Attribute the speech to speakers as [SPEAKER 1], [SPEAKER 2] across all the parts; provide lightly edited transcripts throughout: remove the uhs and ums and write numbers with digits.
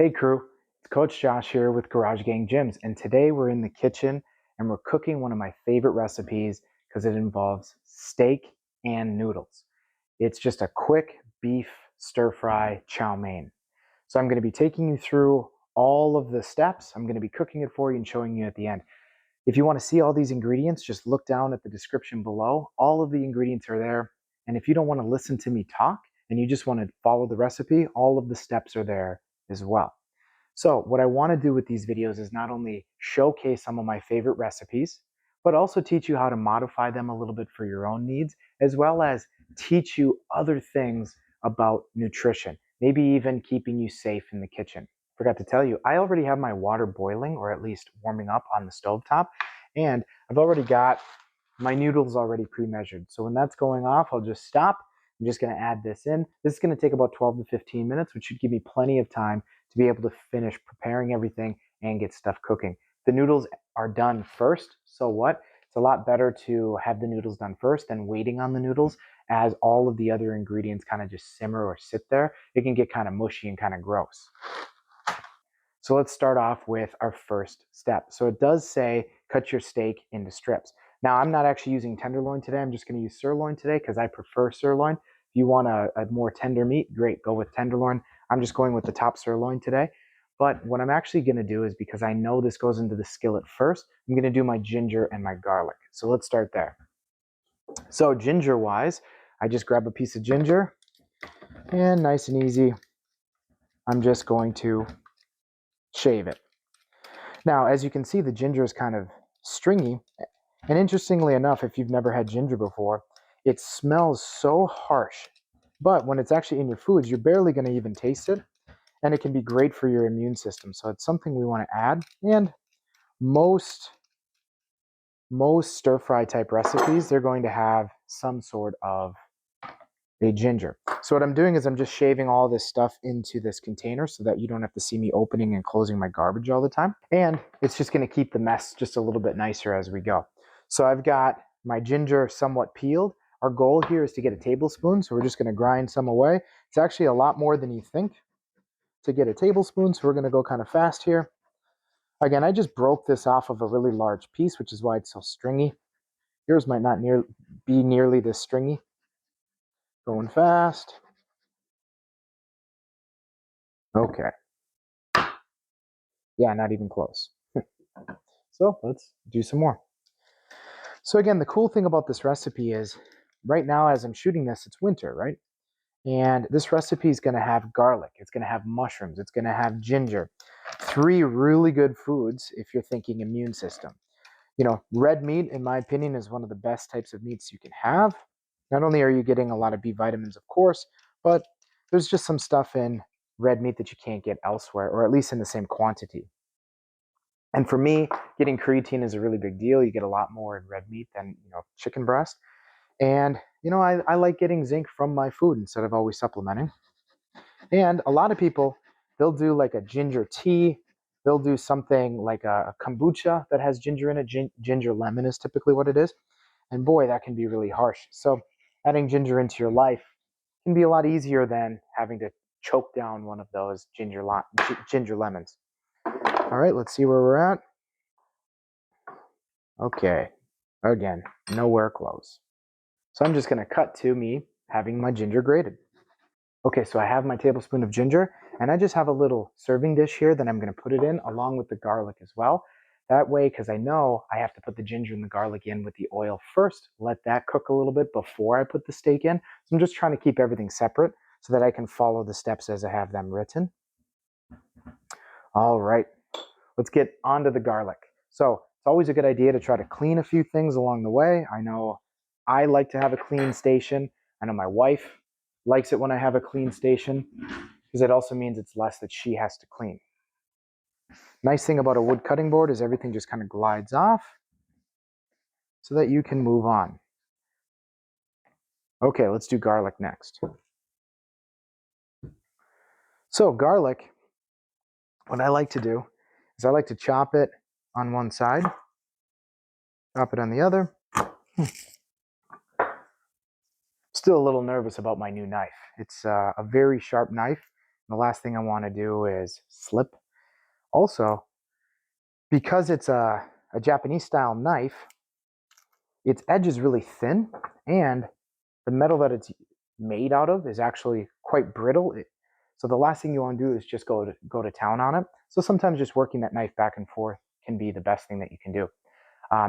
[SPEAKER 1] Hey crew, it's Coach Josh here with Garage Gang Gyms, and today we're in the kitchen and we're cooking one of my favorite recipes because it involves steak and noodles. It's just a quick beef stir-fry chow mein. So I'm going to be taking you through all of the steps. I'm going to be cooking it for you and showing you at the end. If you want to see all these ingredients, just look down at the description below. All of the ingredients are there. And if you don't want to listen to me talk and you just want to follow the recipe, all of the steps are there as well. So what I want to do with these videos is not only showcase some of my favorite recipes, but also teach you how to modify them a little bit for your own needs, as well as teach you other things about nutrition, maybe even keeping you safe in the kitchen. Forgot to tell you, I already have my water boiling, or at least warming up on the stovetop, and I've already got my noodles already pre-measured. So when that's going off, I'll just stop. I'm just going to add this in. This is going to take about 12 to 15 minutes, which should give me plenty of time to be able to finish preparing everything and get stuff cooking. The noodles are done first, so what? It's a lot better to have the noodles done first than waiting on the noodles, as all of the other ingredients kind of just simmer or sit there. It can get kind of mushy and kind of gross. So let's start off with our first step. So it does say cut your steak into strips. Now I'm not actually using tenderloin today. I'm just going to use sirloin today because I prefer sirloin. If you want a more tender meat, great, go with tenderloin. I'm just going with the top sirloin today. But what I'm actually going to do is, because I know this goes into the skillet first, I'm going to do my ginger and my garlic. So let's start there. So ginger wise, I just grab a piece of ginger and nice and easy, I'm just going to shave it. Now, as you can see, the ginger is kind of stringy. And interestingly enough, if you've never had ginger before, it smells so harsh. But when it's actually in your foods, you're barely going to even taste it. And it can be great for your immune system. So it's something we want to add. And most stir-fry type recipes, they're going to have some sort of a ginger. So what I'm doing is I'm just shaving all this stuff into this container so that you don't have to see me opening and closing my garbage all the time. And it's just going to keep the mess just a little bit nicer as we go. So I've got my ginger somewhat peeled. Our goal here is to get a tablespoon, so we're just going to grind some away. It's actually a lot more than you think to get a tablespoon, so we're going to go kind of fast here. Again, I just broke this off of a really large piece, which is why it's so stringy. Yours might not be nearly this stringy. Going fast. Okay. Yeah, not even close. So let's do some more. So again, the cool thing about this recipe is right now as I'm shooting this, it's winter, right? And this recipe is going to have garlic. It's going to have mushrooms. It's going to have ginger. 3 really good foods if you're thinking immune system. You know, red meat, in my opinion, is one of the best types of meats you can have. Not only are you getting a lot of B vitamins, of course, but there's just some stuff in red meat that you can't get elsewhere, or at least in the same quantity. And for me, getting creatine is a really big deal. You get a lot more in red meat than, chicken breast. And, I like getting zinc from my food instead of always supplementing. And a lot of people, they'll do like a ginger tea. They'll do something like a kombucha that has ginger in it. Ginger lemon is typically what it is. And boy, that can be really harsh. So adding ginger into your life can be a lot easier than having to choke down one of those ginger lemons. All right, let's see where we're at. Okay, again, nowhere close. So I'm just going to cut to me having my ginger grated. Okay, so I have my tablespoon of ginger, and I just have a little serving dish here that I'm going to put it in along with the garlic as well. That way, because I know I have to put the ginger and the garlic in with the oil first, let that cook a little bit before I put the steak in. So I'm just trying to keep everything separate so that I can follow the steps as I have them written. All right, let's get onto the garlic. So it's always a good idea to try to clean a few things along the way. I know I like to have a clean station. I know my wife likes it when I have a clean station because it also means it's less that she has to clean. Nice thing about a wood cutting board is everything just kind of glides off so that you can move on. Okay, let's do garlic next. So garlic, what I like to do is I like to chop it on one side, chop it on the other. Still a little nervous about my new knife. It's a very sharp knife. The last thing I want to do is slip. Also, because it's a Japanese style knife, its edge is really thin, and the metal that it's made out of is actually quite brittle. So the last thing you want to do is just go to town on it. So sometimes just working that knife back and forth can be the best thing that you can do.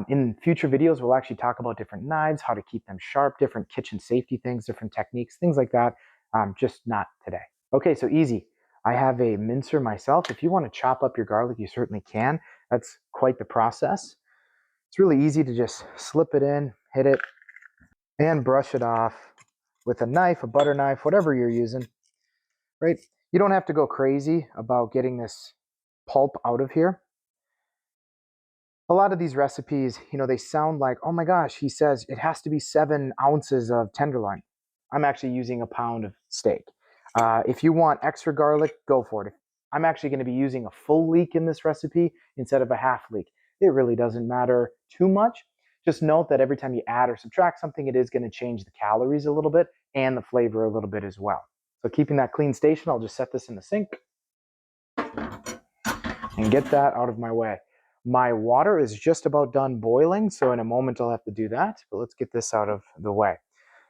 [SPEAKER 1] In future videos, we'll actually talk about different knives, how to keep them sharp, different kitchen safety things, different techniques, things like that. Just not today. Okay, so easy. I have a mincer myself. If you want to chop up your garlic, you certainly can. That's quite the process. It's really easy to just slip it in, hit it, and brush it off with a knife, a butter knife, whatever you're using, right? You don't have to go crazy about getting this pulp out of here. A lot of these recipes, they sound like, oh my gosh, he says it has to be 7 ounces of tenderloin. I'm actually using a pound of steak. If you want extra garlic, go for it. I'm actually going to be using a full leek in this recipe instead of a half leek. It really doesn't matter too much. Just note that every time you add or subtract something, it is going to change the calories a little bit and the flavor a little bit as well. So keeping that clean station, I'll just set this in the sink and get that out of my way. My water is just about done boiling, so in a moment I'll have to do that, but let's get this out of the way.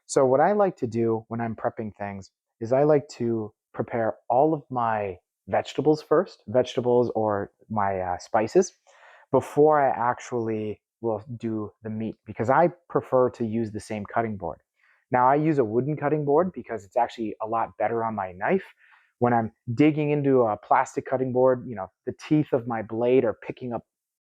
[SPEAKER 1] So what I like to do when I'm prepping things is I like to prepare all of my vegetables first, vegetables or my spices, before I actually will do the meat, because I prefer to use the same cutting board. Now I use a wooden cutting board because it's actually a lot better on my knife. When I'm digging into a plastic cutting board, the teeth of my blade are picking up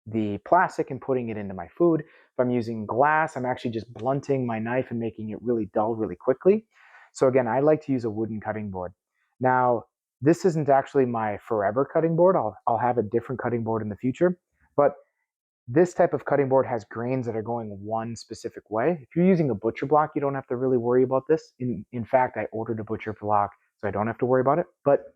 [SPEAKER 1] the plastic and putting it into my food. If I'm using glass, I'm actually just blunting my knife and making it really dull really quickly. So again, I like to use a wooden cutting board. Now, this isn't actually my forever cutting board. I'll have a different cutting board in the future, but this type of cutting board has grains that are going one specific way. If you're using a butcher block, you don't have to really worry about this. In fact, I ordered a butcher block, so I don't have to worry about it, but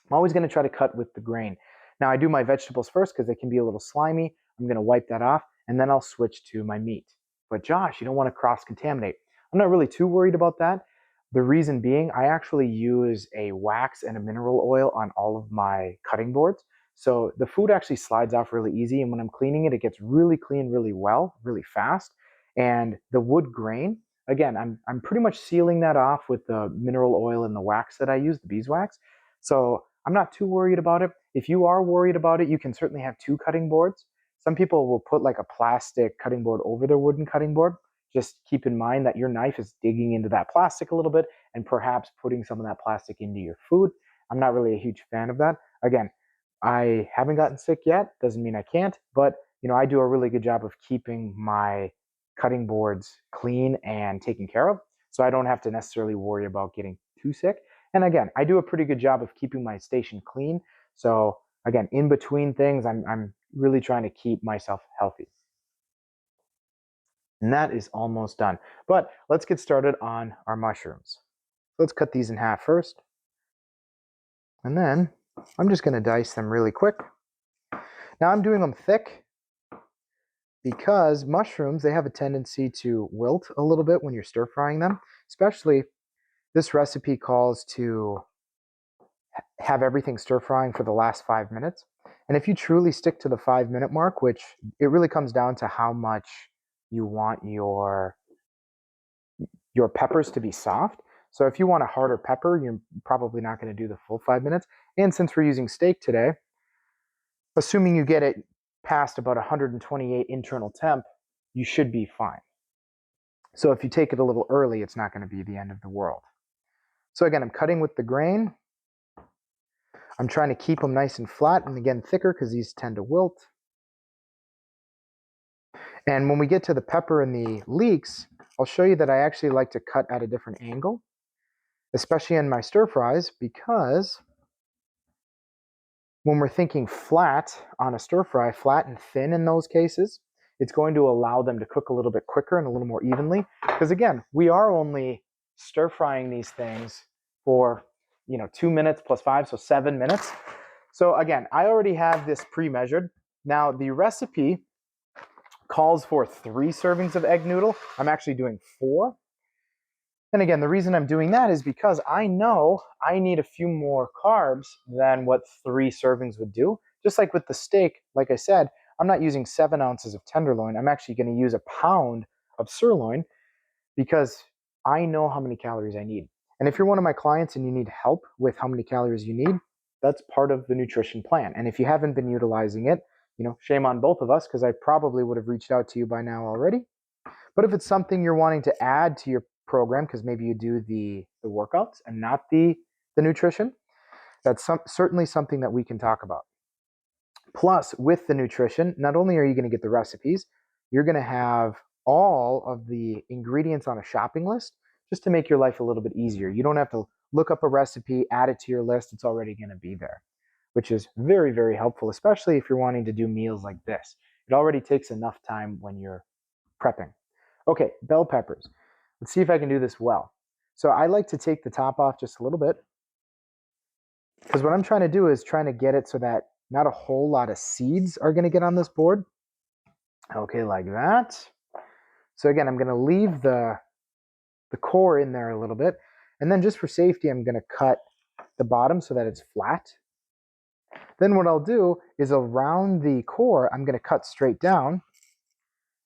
[SPEAKER 1] I'm always going to try to cut with the grain. Now I do my vegetables first because they can be a little slimy. I'm going to wipe that off, and then I'll switch to my meat. But Josh, you don't want to cross-contaminate. I'm not really too worried about that. The reason being, I actually use a wax and a mineral oil on all of my cutting boards. So the food actually slides off really easy, and when I'm cleaning it, it gets really clean really well, really fast. And the wood grain, again, I'm pretty much sealing that off with the mineral oil and the wax that I use, the beeswax. So I'm not too worried about it. If you are worried about it, you can certainly have 2 cutting boards. Some people will put like a plastic cutting board over their wooden cutting board. Just keep in mind that your knife is digging into that plastic a little bit and perhaps putting some of that plastic into your food. I'm not really a huge fan of that. Again, I haven't gotten sick yet. Doesn't mean I can't, but I do a really good job of keeping my cutting boards clean and taken care of, so I don't have to necessarily worry about getting too sick. And again, I do a pretty good job of keeping my station clean. So again, in between things, I'm really trying to keep myself healthy. And that is almost done. But let's get started on our mushrooms. Let's cut these in half first. And then I'm just going to dice them really quick. Now I'm doing them thick because mushrooms, they have a tendency to wilt a little bit when you're stir frying them. Especially, this recipe calls to have everything stir frying for the last 5 minutes. And if you truly stick to the 5-minute mark, which it really comes down to how much you want your peppers to be soft. So if you want a harder pepper, you're probably not going to do the full 5 minutes. And since we're using steak today, assuming you get it past about 128 internal temp, you should be fine. So if you take it a little early, it's not going to be the end of the world. So again, I'm cutting with the grain. I'm trying to keep them nice and flat and again thicker because these tend to wilt. And when we get to the pepper and the leeks, I'll show you that I actually like to cut at a different angle, especially in my stir fries, because when we're thinking flat on a stir fry, flat and thin in those cases, it's going to allow them to cook a little bit quicker and a little more evenly. Because again, we are only stir frying these things for 2 minutes plus 5, so 7 minutes. So again, I already have this pre-measured. Now the recipe calls for 3 servings of egg noodle. I'm actually doing 4. And again, the reason I'm doing that is because I know I need a few more carbs than what 3 servings would do. Just like with the steak, like I said, I'm not using 7 ounces of tenderloin. I'm actually going to use a pound of sirloin because I know how many calories I need. And if you're one of my clients and you need help with how many calories you need, that's part of the nutrition plan. And if you haven't been utilizing it, shame on both of us because I probably would have reached out to you by now already. But if it's something you're wanting to add to your program, because maybe you do the workouts and not the nutrition, that's certainly something that we can talk about. Plus, with the nutrition, not only are you going to get the recipes, you're going to have all of the ingredients on a shopping list just to make your life a little bit easier. You don't have to look up a recipe, add it to your list. It's already going to be there, which is very, very helpful, especially if you're wanting to do meals like this. It already takes enough time when you're prepping. Okay, bell peppers. Let's see if I can do this well. So I like to take the top off just a little bit because what I'm trying to do is trying to get it so that not a whole lot of seeds are going to get on this board. Okay, like that. So again, I'm going to leave the core in there a little bit. And then just for safety, I'm going to cut the bottom so that it's flat. Then what I'll do is around the core, I'm going to cut straight down.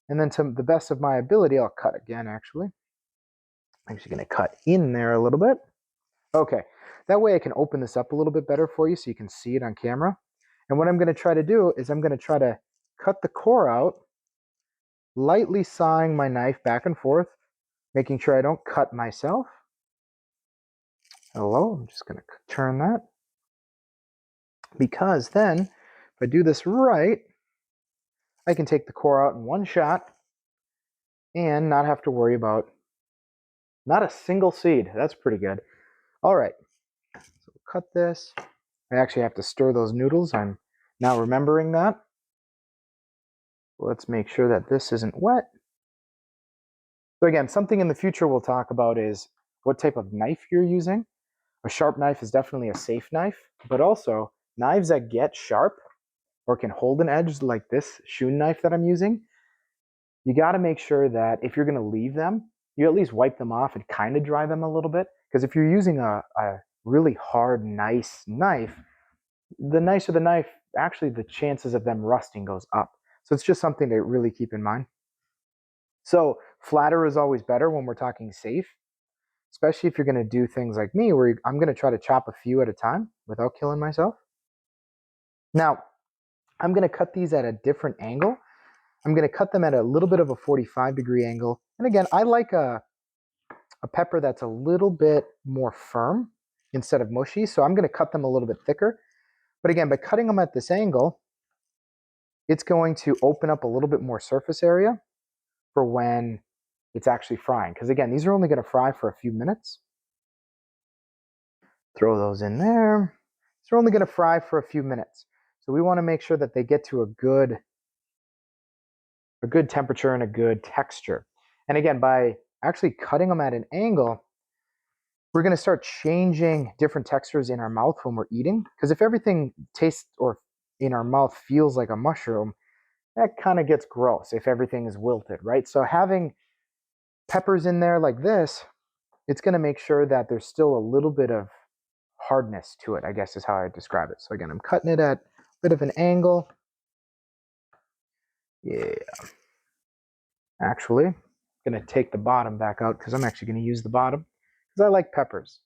[SPEAKER 1] And then to the best of my ability, I'll cut again, actually. I'm actually going to cut in there a little bit. Okay, that way I can open this up a little bit better for you so you can see it on camera. And what I'm going to try to do is I'm going to try to cut the core out, lightly sawing my knife back and forth, making sure I don't cut myself. Hello, I'm just going to turn that. Because then, if I do this right, I can take the core out in one shot and not have to worry about not a single seed. That's pretty good. All right, so we'll cut this. I actually have to stir those noodles. I'm now remembering that. Let's make sure that this isn't wet. So again, something in the future we'll talk about is what type of knife you're using. A sharp knife is definitely a safe knife, but also knives that get sharp or can hold an edge like this Shun knife that I'm using, you got to make sure that if you're going to leave them, you at least wipe them off and kind of dry them a little bit. Because if you're using a really hard, nice knife, the nicer the knife, actually the chances of them rusting goes up. So it's just something to really keep in mind. So flatter is always better when we're talking safe, especially if you're going to do things like me, where I'm going to try to chop a few at a time without killing myself. Now, I'm going to cut these at a different angle. I'm going to cut them at a little bit of a 45-degree angle. And again, I like a pepper that's a little bit more firm instead of mushy, so I'm going to cut them a little bit thicker. But again, by cutting them at this angle, it's going to open up a little bit more surface area for when it's actually frying. Because again, these are only going to fry for a few minutes. Throw those in there. So they're only going to fry for a few minutes. So we want to make sure that they get to a good temperature and a good texture. And again, by actually cutting them at an angle, we're going to start changing different textures in our mouth when we're eating. Because if everything tastes or in our mouth feels like a mushroom, that kind of gets gross if everything is wilted, right? So having peppers in there like this, it's going to make sure that there's still a little bit of hardness to it, I guess is how I describe it. So again, I'm cutting it at a bit of an angle. Yeah. Actually, I'm going to take the bottom back out because I'm actually going to use the bottom because I like peppers.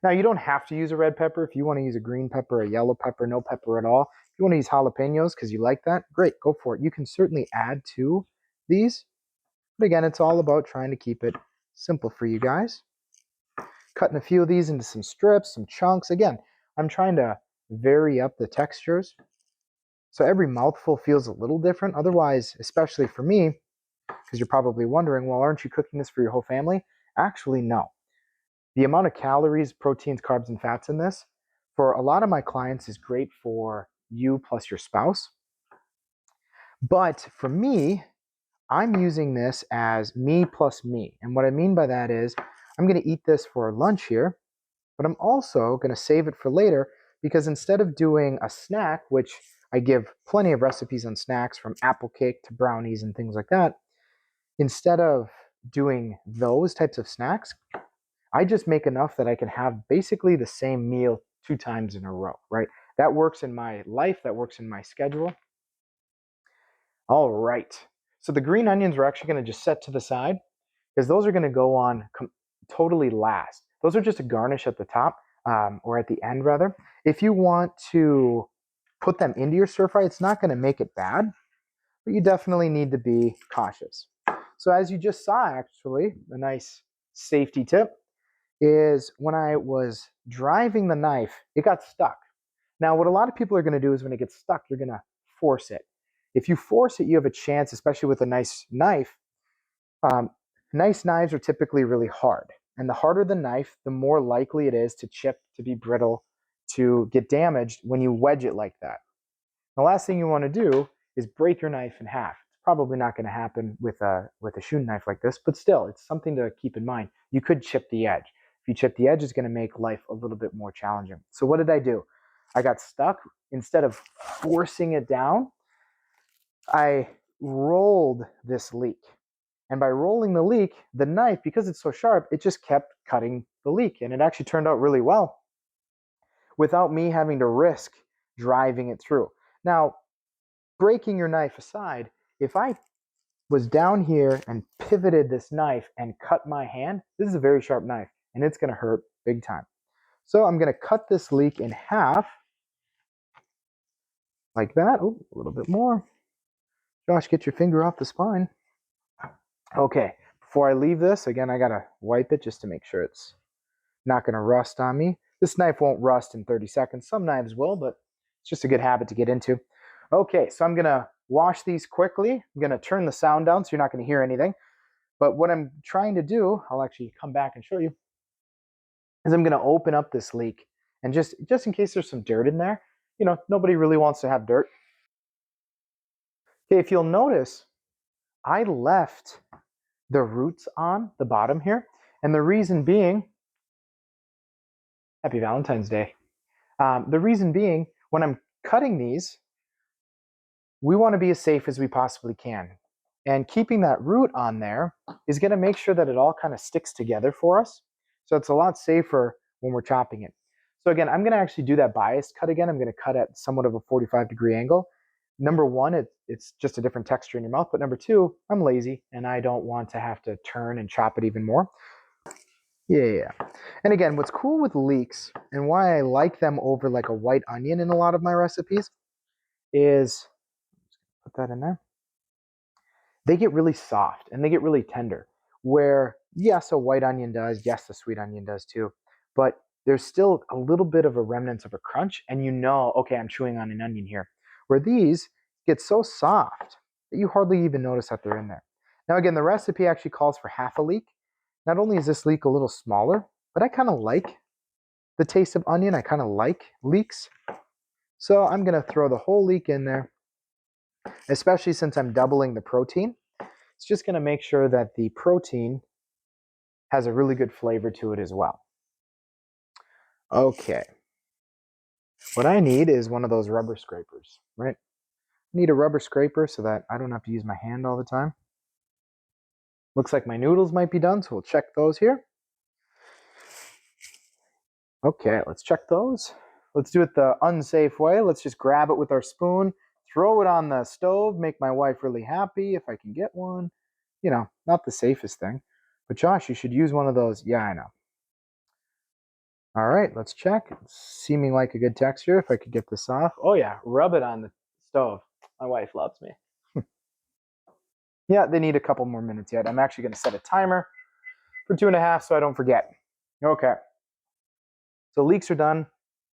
[SPEAKER 1] Now, you don't have to use a red pepper. If you want to use a green pepper, a yellow pepper, no pepper at all. If you want to use jalapenos because you like that, great, go for it. You can certainly add to these. But again, it's all about trying to keep it simple for you guys. Cutting a few of these into some strips, some chunks. Again, I'm trying to vary up the textures. So every mouthful feels a little different. Otherwise, especially for me, because you're probably wondering, well, aren't you cooking this for your whole family? Actually, no. The amount of calories, proteins, carbs, and fats in this, for a lot of my clients, is great for you plus your spouse. But for me, I'm using this as me plus me. And what I mean by that is I'm going to eat this for lunch here, but I'm also going to save it for later because instead of doing a snack, which I give plenty of recipes on snacks from apple cake to brownies and things like that, instead of doing those types of snacks, I just make enough that I can have basically the same meal 2 times in a row, right? That works in my life, that works in my schedule. All right. So the green onions we're actually going to just set to the side because those are going to go on totally last. Those are just a garnish at the top, or at the end rather. If you want to put them into your stir fry, it's not going to make it bad, but you definitely need to be cautious. So as you just saw, actually, a nice safety tip is when I was driving the knife, it got stuck. Now, what a lot of people are going to do is when it gets stuck, you're going to force it. If you force it, you have a chance, especially with a nice knife. Um, Nice knives are typically really hard. And the harder the knife, the more likely it is to chip, to be brittle, to get damaged when you wedge it like that. The last thing you want to do is break your knife in half. It's probably not going to happen with a shun knife like this, but still, it's something to keep in mind. You could chip the edge. If you chip the edge, it's going to make life a little bit more challenging. So what did I do? I got stuck. Instead of forcing it down, I rolled this leek. And by rolling the leek, the knife, because it's so sharp, it just kept cutting the leek. And it actually turned out really well without me having to risk driving it through. Now, breaking your knife aside, if I was down here and pivoted this knife and cut my hand, this is a very sharp knife and it's going to hurt big time. So I'm going to cut this leek in half like that. Oh, a little bit more. Josh, get your finger off the spine. Okay, before I leave this, again, I got to wipe it just to make sure it's not going to rust on me. This knife won't rust in 30 seconds. Some knives will, but it's just a good habit to get into. Okay, so I'm going to wash these quickly. I'm going to turn the sound down so you're not going to hear anything. But what I'm trying to do, I'll actually come back and show you, is I'm going to open up this leek. And just in case there's some dirt in there, you know, nobody really wants to have dirt. Okay, if you'll notice, I left the roots on the bottom here. And the reason being, happy Valentine's Day. The reason being, when I'm cutting these, we want to be as safe as we possibly can. And keeping that root on there is going to make sure that it all kind of sticks together for us. So it's a lot safer when we're chopping it. So again, I'm going to actually do that biased cut again. I'm going to cut at somewhat of a 45-degree angle. Number one, it's just a different texture in your mouth. But number two, I'm lazy and I don't want to have to turn and chop it even more. Yeah. And again, what's cool with leeks and why I like them over like a white onion in a lot of my recipes is, put that in there, they get really soft and they get really tender. Where, yes, a white onion does, yes, the sweet onion does too, but there's still a little bit of a remnants of a crunch, and you know, okay, I'm chewing on an onion here. Where these get so soft that you hardly even notice that they're in there. Now, again, the recipe actually calls for half a leek. Not only is this leek a little smaller, but I kind of like the taste of onion. I kind of like leeks. So I'm going to throw the whole leek in there, especially since I'm doubling the protein. It's just going to make sure that the protein has a really good flavor to it as well. Okay. What I need is one of those rubber scrapers, right? I need a rubber scraper so that I don't have to use my hand all the time. Looks like my noodles might be done, so we'll check those here. Okay, let's check those. Let's do it the unsafe way. Let's just grab it with our spoon, throw it on the stove, make my wife really happy if I can get one. You know, not the safest thing. But Josh, you should use one of those. Yeah, I know. All right, let's check. It's seeming like a good texture. If I could get this off. Oh yeah, rub it on the stove. My wife loves me. Yeah, they need a couple more minutes yet. I'm actually going to set a timer for 2.5 so I don't forget. Okay. So leeks are done.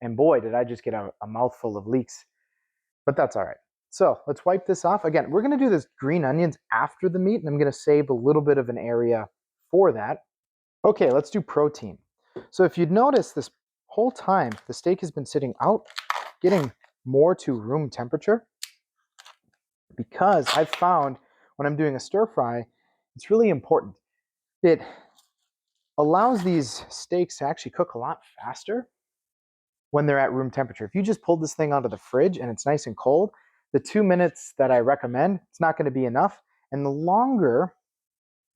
[SPEAKER 1] And boy, did I just get a mouthful of leeks. But that's all right. So let's wipe this off. Again, we're going to do this green onions after the meat, and I'm going to save a little bit of an area for that. Okay, let's do protein. So if you'd notice, this whole time, the steak has been sitting out, getting more to room temperature, because I've found when I'm doing a stir fry, it's really important. It allows these steaks to actually cook a lot faster when they're at room temperature. If you just pulled this thing out of the fridge and it's nice and cold, the 2 minutes that I recommend, it's not going to be enough. And the longer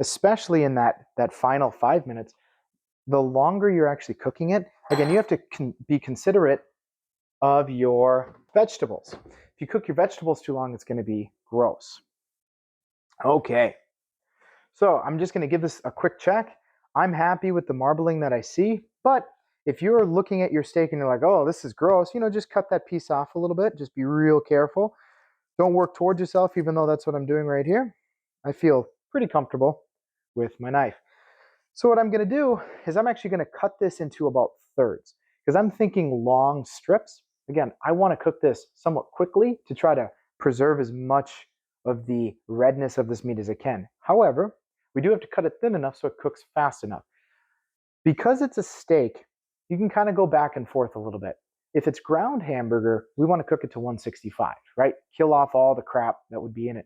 [SPEAKER 1] especially in that final 5 minutes. The longer you're actually cooking it, again, you have to be considerate of your vegetables. If you cook your vegetables too long, it's going to be gross. Okay, so I'm just going to give this a quick check. I'm happy with the marbling that I see, but if you're looking at your steak and you're like, oh, this is gross, just cut that piece off a little bit. Just be real careful. Don't work towards yourself, even though that's what I'm doing right here. I feel pretty comfortable with my knife. So what I'm going to do is I'm actually going to cut this into about thirds because I'm thinking long strips. Again, I want to cook this somewhat quickly to try to preserve as much of the redness of this meat as I can. However, we do have to cut it thin enough so it cooks fast enough. Because it's a steak, you can kind of go back and forth a little bit. If it's ground hamburger, we want to cook it to 165, right? Kill off all the crap that would be in it.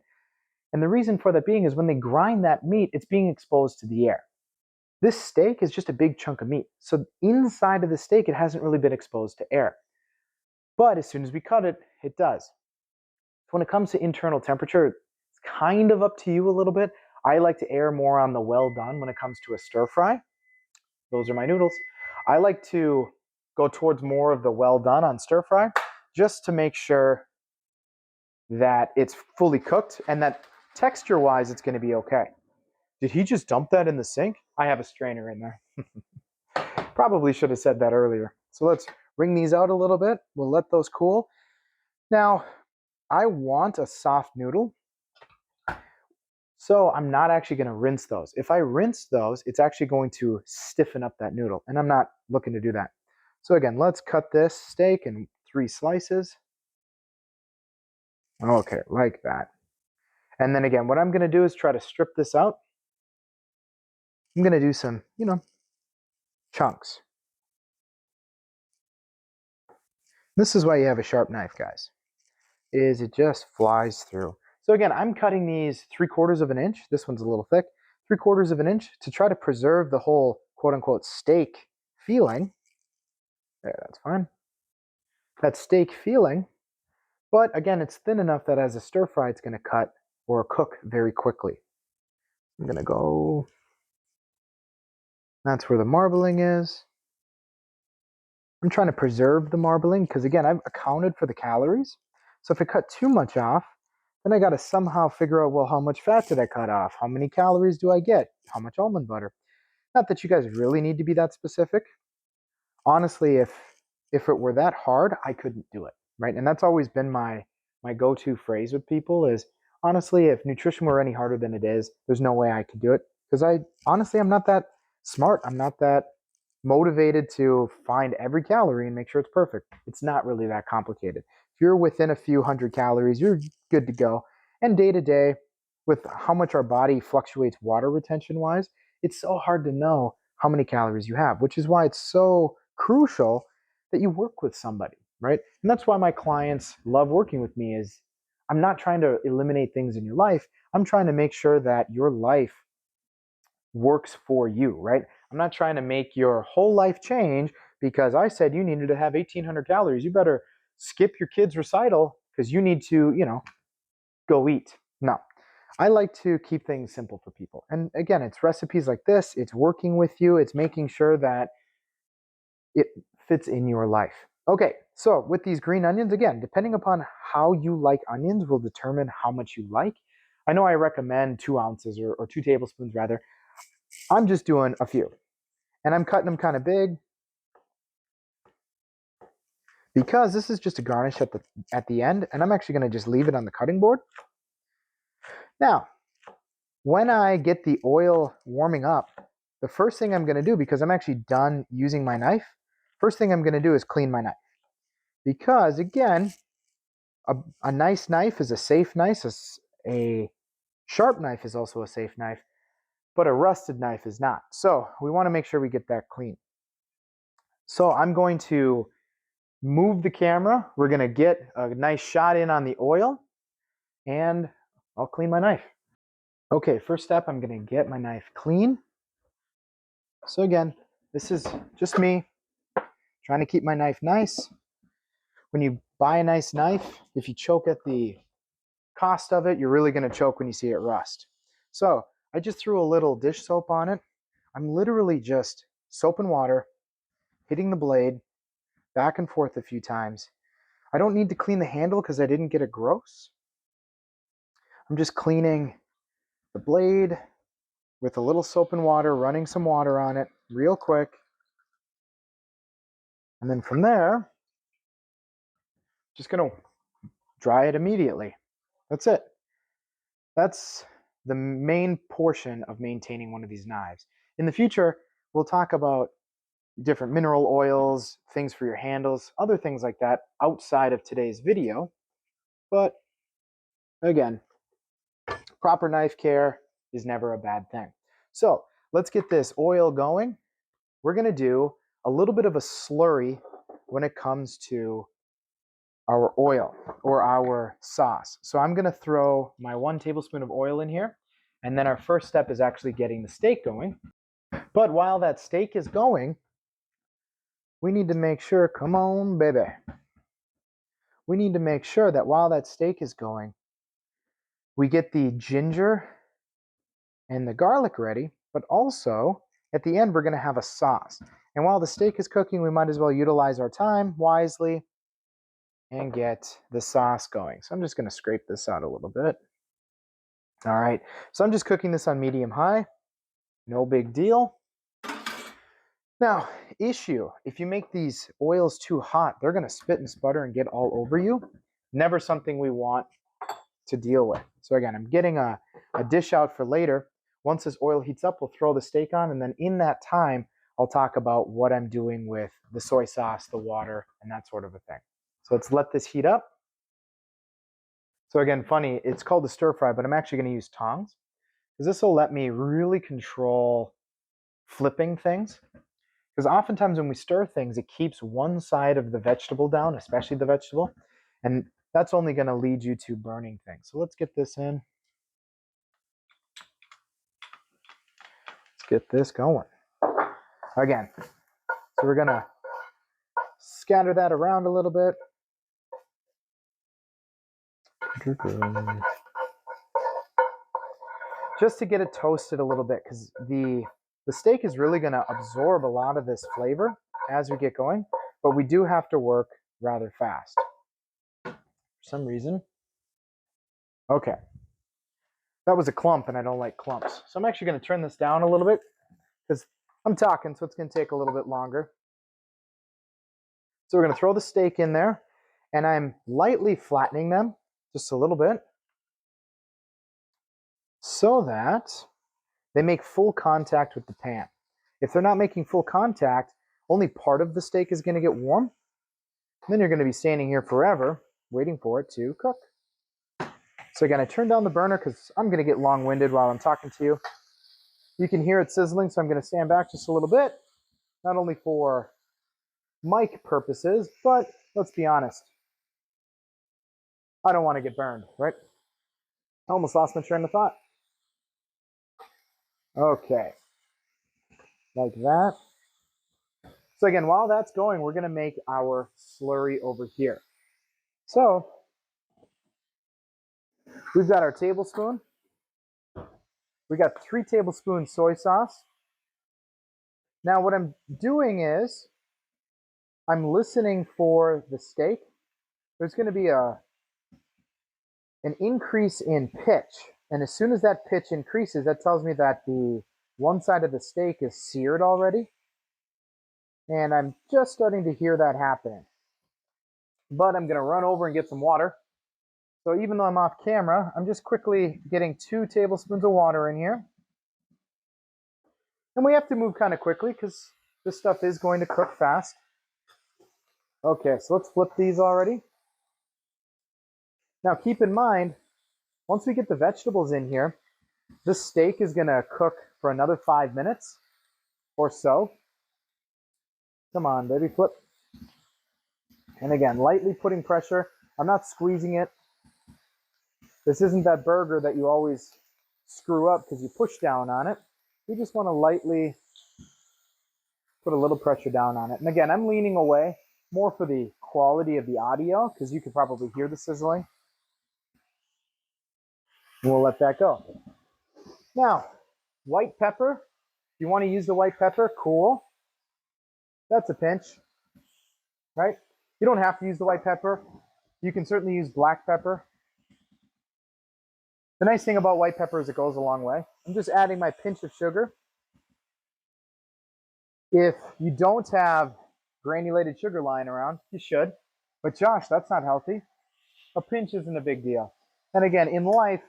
[SPEAKER 1] And the reason for that being is when they grind that meat, it's being exposed to the air. This steak is just a big chunk of meat. So inside of the steak, it hasn't really been exposed to air. But as soon as we cut it, it does. So when it comes to internal temperature, it's kind of up to you a little bit. I like to err more on the well done when it comes to a stir fry. Those are my noodles. I like to go towards more of the well done on stir fry just to make sure that it's fully cooked and that texture wise it's going to be okay. Did he just dump that in the sink? I have a strainer in there. Probably should have said that earlier. So let's wring these out a little bit. We'll let those cool. Now, I want a soft noodle, so I'm not actually going to rinse those. If I rinse those, it's actually going to stiffen up that noodle, and I'm not looking to do that. So again, let's cut this steak in 3 slices. Okay, like that. And then again, what I'm going to do is try to strip this out. I'm going to do some, chunks. This is why you have a sharp knife, guys, is it just flies through. So again, I'm cutting these 3/4 of an inch. This one's a little thick. 3/4 of an inch to try to preserve the whole quote unquote steak feeling. There, that's fine. That steak feeling. But again, it's thin enough that as a stir fry, it's going to cut or cook very quickly. I'm going to go. That's where the marbling is. I'm trying to preserve the marbling because again, I've accounted for the calories. So if I cut too much off, then I got to somehow figure out, well, how much fat did I cut off? How many calories do I get? How much almond butter? Not that you guys really need to be that specific. Honestly, if it were that hard, I couldn't do it, right? And that's always been my go-to phrase with people is, honestly, if nutrition were any harder than it is, there's no way I could do it. Because I'm not that smart. I'm not that motivated to find every calorie and make sure it's perfect. It's not really that complicated. If you're within a few hundred calories, you're good to go. And day to day, with how much our body fluctuates water retention wise, it's so hard to know how many calories you have, which is why it's so crucial that you work with somebody, right? And that's why my clients love working with me is I'm not trying to eliminate things in your life. I'm trying to make sure that your life works for you, right? I'm not trying to make your whole life change because I said you needed to have 1,800 calories. You better skip your kid's recital because you need to, go eat. No, I like to keep things simple for people. And again, it's recipes like this. It's working with you. It's making sure that it fits in your life. Okay, so with these green onions, again, depending upon how you like onions will determine how much you like. I know I recommend 2 ounces or 2 tablespoons rather. I'm just doing a few. And I'm cutting them kind of big because this is just a garnish at the end, and I'm actually going to just leave it on the cutting board. Now, when I get the oil warming up, the first thing I'm going to do, because I'm actually done using my knife, first thing I'm going to do is clean my knife. Because again, a nice knife is a safe knife, a sharp knife is also a safe knife, but a rusted knife is not. So we want to make sure we get that clean. So I'm going to move the camera. We're going to get a nice shot in on the oil, and I'll clean my knife. Okay, first step, I'm going to get my knife clean. So again, this is just me trying to keep my knife nice. When you buy a nice knife, if you choke at the cost of it, you're really going to choke when you see it rust. So I just threw a little dish soap on it. I'm literally just soap and water, hitting the blade back and forth a few times. I don't need to clean the handle because I didn't get it gross. I'm just cleaning the blade with a little soap and water, running some water on it real quick. And then from there, just gonna dry it immediately. That's it. That's the main portion of maintaining one of these knives. In the future, we'll talk about different mineral oils, things for your handles, other things like that outside of today's video. But again, proper knife care is never a bad thing. So let's get this oil going. We're going to do a little bit of a slurry when it comes to our oil or our sauce. So I'm going to throw my 1 tablespoon of oil in here. And then our first step is actually getting the steak going. But while that steak is going, we need to make sure, come on, baby. We need to make sure that while that steak is going, we get the ginger and the garlic ready, but also at the end, we're going to have a sauce. And while the steak is cooking, we might as well utilize our time wisely and get the sauce going. So I'm just going to scrape this out a little bit. All right, so I'm just cooking this on medium high. No big deal. Now, issue, if you make these oils too hot, they're going to spit and sputter and get all over you. Never something we want to deal with. So again, I'm getting a dish out for later. Once this oil heats up, we'll throw the steak on, and then in that time, I'll talk about what I'm doing with the soy sauce, the water, and that sort of a thing. So let's let this heat up. So again, funny, it's called the stir fry, but I'm actually going to use tongs because this will let me really control flipping things. Because oftentimes when we stir things, it keeps one side of the vegetable down, especially the vegetable, and that's only going to lead you to burning things. So let's get this in. Let's get this going. Again, so we're going to scatter that around a little bit. Just to get it toasted a little bit, because the steak is really going to absorb a lot of this flavor as we get going, but we do have to work rather fast. For some reason. Okay. That was a clump, and I don't like clumps. So I'm actually going to turn this down a little bit, because I'm talking, so it's going to take a little bit longer. So we're going to throw the steak in there, and I'm lightly flattening them just a little bit so that they make full contact with the pan. If they're not making full contact, only part of the steak is going to get warm. Then you're going to be standing here forever waiting for it to cook. So again, I turned down the burner because I'm going to get long-winded while I'm talking to you. You can hear it sizzling, so I'm going to stand back just a little bit, not only for mic purposes, but let's be honest, I don't want to get burned, right? I almost lost my train of thought. Okay, like that. So again, while that's going, we're going to make our slurry over here. So we've got our tablespoon. We got 3 tablespoons soy sauce. Now what I'm doing is I'm listening for the steak. There's going to be an increase in pitch. And as soon as that pitch increases, that tells me that the one side of the steak is seared already. And I'm just starting to hear that happening. But I'm going to run over and get some water. So even though I'm off camera, I'm just quickly getting 2 tablespoons of water in here. And we have to move kind of quickly because this stuff is going to cook fast. Okay, so let's flip these already. Now keep in mind, once we get the vegetables in here, this steak is going to cook for another 5 minutes or so. Come on, baby, flip. And again, lightly putting pressure. I'm not squeezing it. This isn't that burger that you always screw up because you push down on it. You just want to lightly put a little pressure down on it. And again, I'm leaning away more for the quality of the audio because you could probably hear the sizzling. And we'll let that go. Now, White pepper. If you want to use the white pepper, cool. That's a pinch, right? You don't have to use the white pepper. You can certainly use black pepper. The nice thing about white pepper is it goes a long way. I'm just adding my pinch of sugar. If you don't have granulated sugar lying around, you should. But Josh, that's not healthy. A pinch isn't a big deal. And again, in life,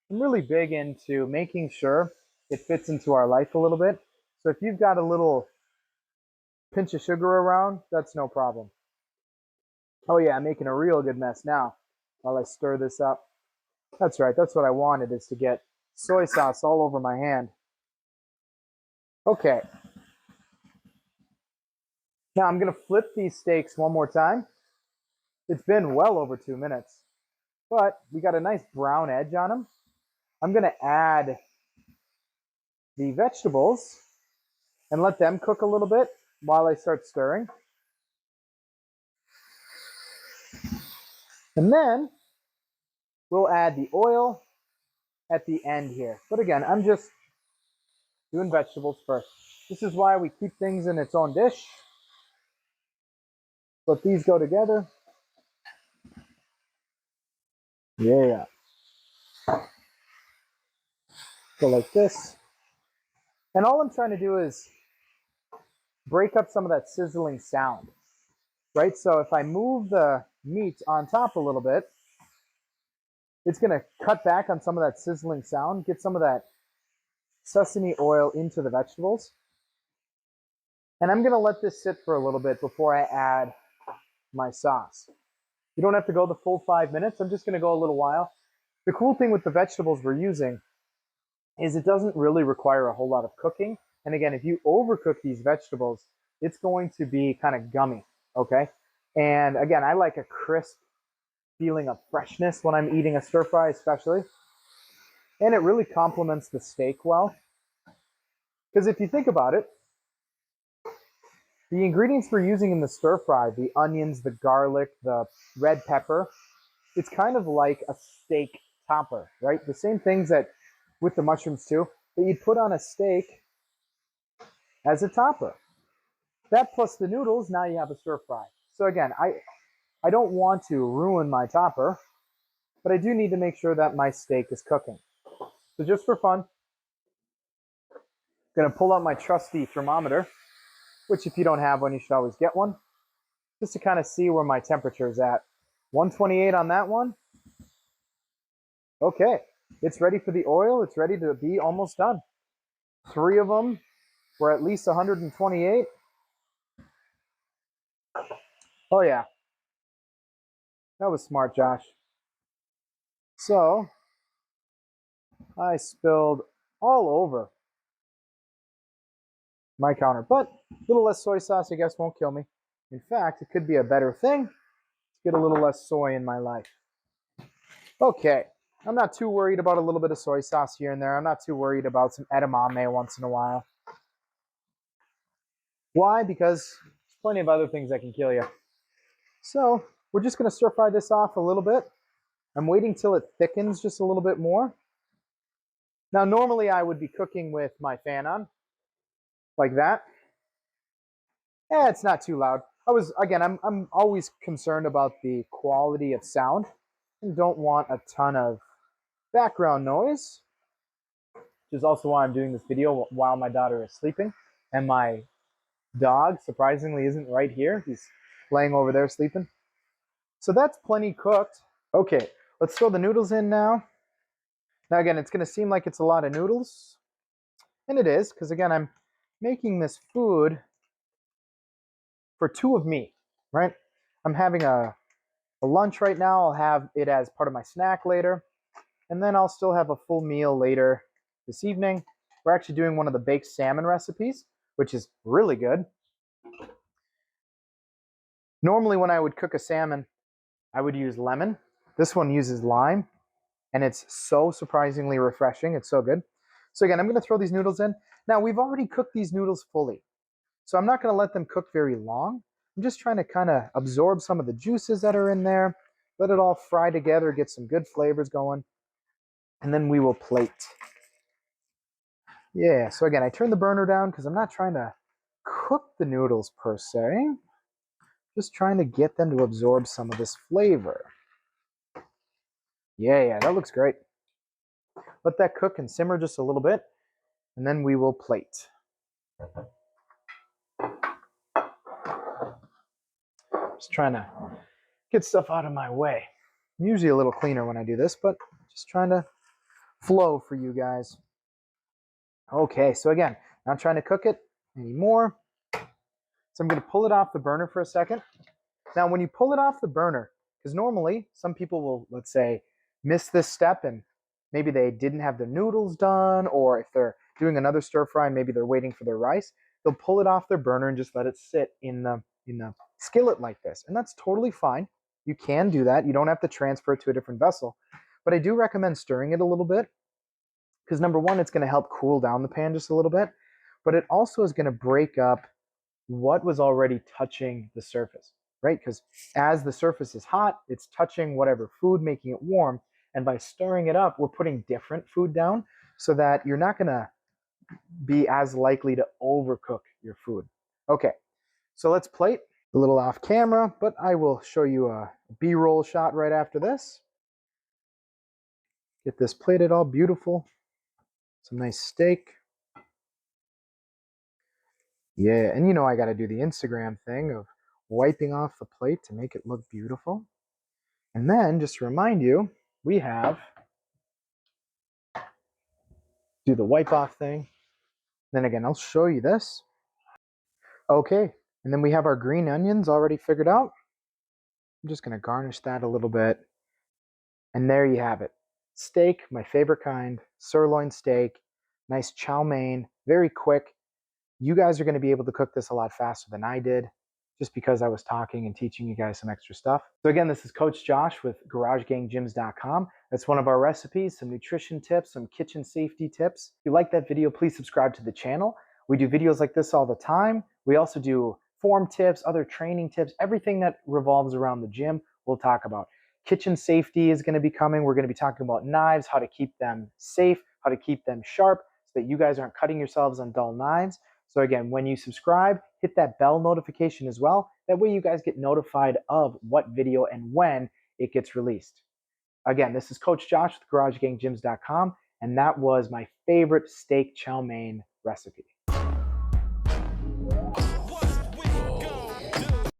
[SPEAKER 1] I'm really big into making sure it fits into our life a little bit. So if you've got a little pinch of sugar around, that's no problem. Oh yeah, I'm making a real good mess now while I stir this up. That's right, that's what I wanted, is to get soy sauce all over my hand. Okay. Now I'm gonna flip these steaks one more time. It's been well over 2 minutes, but we got a nice brown edge on them. I'm gonna add the vegetables and let them cook a little bit while I start stirring. And then we'll add the oil at the end here. But again, I'm just doing vegetables first. This is why we keep things in its own dish. Let these go together. Yeah. Go like this. And all I'm trying to do is break up some of that sizzling sound, right? So if I move the meat on top a little bit, it's going to cut back on some of that sizzling sound, get some of that sesame oil into the vegetables. And I'm going to let this sit for a little bit before I add my sauce. You don't have to go the full 5 minutes. I'm just going to go a little while. The cool thing with the vegetables we're using is it doesn't really require a whole lot of cooking. And again, if you overcook these vegetables, it's going to be kind of gummy, okay? And again, I like a crisp feeling of freshness when I'm eating a stir fry especially. And it really complements the steak well. Because if you think about it, the ingredients we're using in the stir fry, the onions, the garlic, the red pepper, it's kind of like a steak topper, right? The same things that with the mushrooms too, that you'd put on a steak as a topper. That plus the noodles, now you have a stir fry. So again, I don't want to ruin my topper, but I do need to make sure that my steak is cooking. So just for fun, I'm going to pull out my trusty thermometer, which if you don't have one, you should always get one, just to kind of see where my temperature is at. 128 on that one. Okay, it's ready for the oil. It's ready to be almost done. 3 of them were at least 128. Oh yeah, that was smart, Josh. So I spilled all over my counter, but a little less soy sauce, I guess, won't kill me. In fact, it could be a better thing to get a little less soy in my life. Okay, I'm not too worried about a little bit of soy sauce here and there. I'm not too worried about some edamame once in a while. Why? Because there's plenty of other things that can kill you. So we're just going to stir fry this off a little bit. I'm waiting till it thickens just a little bit more. Now, normally I would be cooking with my fan on, like that. It's not too loud. I'm always concerned about the quality of sound and don't want a ton of background noise, which is also why I'm doing this video while my daughter is sleeping. And my dog, surprisingly, isn't right here. He's laying over there sleeping. So that's plenty cooked. Okay, let's throw the noodles in now. Now again, it's going to seem like it's a lot of noodles. And it is, because again, I'm making this food for 2 of me, right? I'm having a lunch right now. I'll have it as part of my snack later. And then I'll still have a full meal later this evening. We're actually doing one of the baked salmon recipes, which is really good. Normally when I would cook a salmon, I would use lemon. This one uses lime, and it's so surprisingly refreshing. It's so good. So again, I'm going to throw these noodles in. Now, we've already cooked these noodles fully, so I'm not going to let them cook very long. I'm just trying to kind of absorb some of the juices that are in there, let it all fry together, get some good flavors going, and then we will plate. Yeah, so again, I turned the burner down because I'm not trying to cook the noodles per se. Just trying to get them to absorb some of this flavor. Yeah, that looks great. Let that cook and simmer just a little bit, and then we will plate. Just trying to get stuff out of my way. I'm usually a little cleaner when I do this, but just trying to flow for you guys. Okay, so again, not trying to cook it anymore. So I'm going to pull it off the burner for a second. Now, when you pull it off the burner, because normally some people will, let's say, miss this step and maybe they didn't have the noodles done, or if they're doing another stir fry and maybe they're waiting for their rice, they'll pull it off their burner and just let it sit in the skillet like this. And that's totally fine. You can do that. You don't have to transfer it to a different vessel. But I do recommend stirring it a little bit because number one, it's going to help cool down the pan just a little bit, but it also is going to break up what was already touching the surface, right? Because as the surface is hot, it's touching whatever food, making it warm. And by stirring it up, we're putting different food down so that you're not going to be as likely to overcook your food. Okay, so let's plate. A little off camera, but I will show you a B-roll shot right after this. Get this plated all beautiful. Some nice steak. Yeah, and you know I got to do the Instagram thing of wiping off the plate to make it look beautiful. And then, just to remind you, we have do the wipe off thing. Then again, I'll show you this. Okay, and then we have our green onions already figured out. I'm just going to garnish that a little bit. And there you have it. Steak, my favorite kind, sirloin steak, nice chow mein, very quick. You guys are going to be able to cook this a lot faster than I did just because I was talking and teaching you guys some extra stuff. So again, this is Coach Josh with GarageGangGyms.com. That's one of our recipes, some nutrition tips, some kitchen safety tips. If you like that video, please subscribe to the channel. We do videos like this all the time. We also do form tips, other training tips, everything that revolves around the gym, we'll talk about. Kitchen safety is going to be coming. We're going to be talking about knives, how to keep them safe, how to keep them sharp so that you guys aren't cutting yourselves on dull knives. So again, when you subscribe, hit that bell notification as well. That way you guys get notified of what video and when it gets released. Again, this is Coach Josh with GarageGangGyms.com, and that was my favorite steak chow mein recipe.